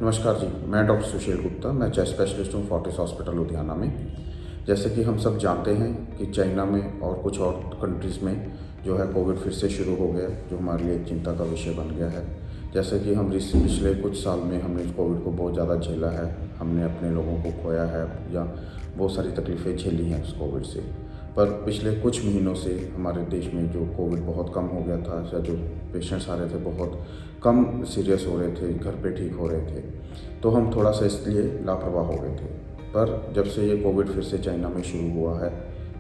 नमस्कार जी, मैं डॉक्टर सुशील गुप्ता। मैं चेस्ट स्पेशलिस्ट हूँ फोर्टिस हॉस्पिटल लुधियाना में। जैसे कि हम सब जानते हैं कि चाइना में और कुछ और कंट्रीज़ में जो है कोविड फिर से शुरू हो गया, जो हमारे लिए एक चिंता का विषय बन गया है। जैसे कि हम पिछले कुछ साल में हमने कोविड को बहुत ज़्यादा झेला है, हमने अपने लोगों को खोया है या बहुत सारी तकलीफ़ें झेली हैं उस कोविड से। पर पिछले कुछ महीनों से हमारे देश में जो कोविड बहुत कम हो गया था, या जो पेशेंट्स आ रहे थे बहुत कम सीरियस हो रहे थे, घर पे ठीक हो रहे थे, तो हम थोड़ा सा इसलिए लापरवाह हो गए थे। पर जब से ये कोविड फिर से चाइना में शुरू हुआ है,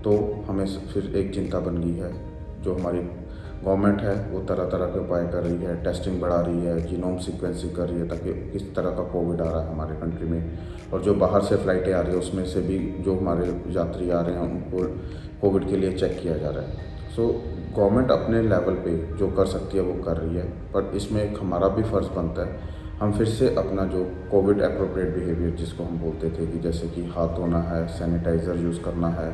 तो हमें फिर एक चिंता बन गई है। जो हमारी गवर्नमेंट है वो तरह तरह के उपाय कर रही है, टेस्टिंग बढ़ा रही है, जीनोम सीक्वेंसिंग कर रही है, ताकि किस तरह का कोविड आ रहा है हमारे कंट्री में, और जो बाहर से फ़्लाइटें आ रही है उसमें से भी जो हमारे यात्री आ रहे हैं उनको कोविड के लिए चेक किया जा रहा है। सो गवर्नमेंट अपने लेवल पे जो कर सकती है वो कर रही है, पर इसमें एक हमारा भी फ़र्ज़ बनता है हम फिर से अपना जो कोविड एप्रोप्रिएट बिहेवियर जिसको हम बोलते थे कि जैसे कि हाथ धोना है, सैनिटाइज़र यूज़ करना है,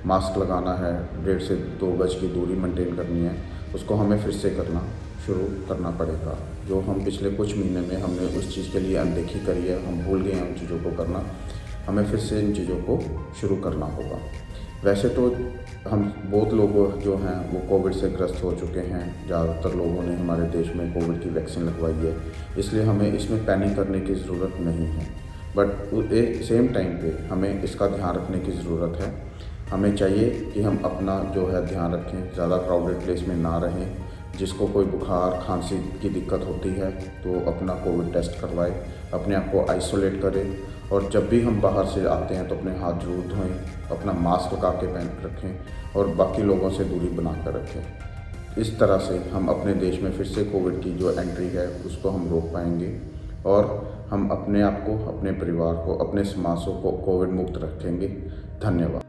मास्क लगाना है, 1.5 से 2 गज की दूरी मेंटेन करनी है, उसको हमें फिर से करना शुरू करना पड़ेगा। जो हम पिछले कुछ महीने में हमने उस चीज़ के लिए अनदेखी करी है, हम भूल गए हैं उन चीज़ों को करना, हमें फिर से इन चीज़ों को शुरू करना होगा। वैसे तो हम बहुत लोग जो हैं वो कोविड से ग्रस्त हो चुके हैं, ज़्यादातर लोगों ने हमारे देश में कोविड की वैक्सीन लगवाई है, इसलिए हमें इसमें पैनिक करने की ज़रूरत नहीं है। बट एक सेम टाइम पे हमें इसका ध्यान रखने की ज़रूरत है। हमें चाहिए कि हम अपना जो है ध्यान रखें, ज़्यादा क्राउडेड प्लेस में ना रहें। जिसको कोई बुखार खांसी की दिक्कत होती है तो अपना कोविड टेस्ट करवाए, अपने आप को आइसोलेट करें, और जब भी हम बाहर से आते हैं तो अपने हाथ जरूर धोएं, अपना मास्क लगा के पहन रखें और बाकी लोगों से दूरी बना कर रखें। इस तरह से हम अपने देश में फिर से कोविड की जो एंट्री है उसको हम रोक पाएंगे, और हम अपने आप को, अपने परिवार को, अपने समाज को कोविड मुक्त रखेंगे। धन्यवाद।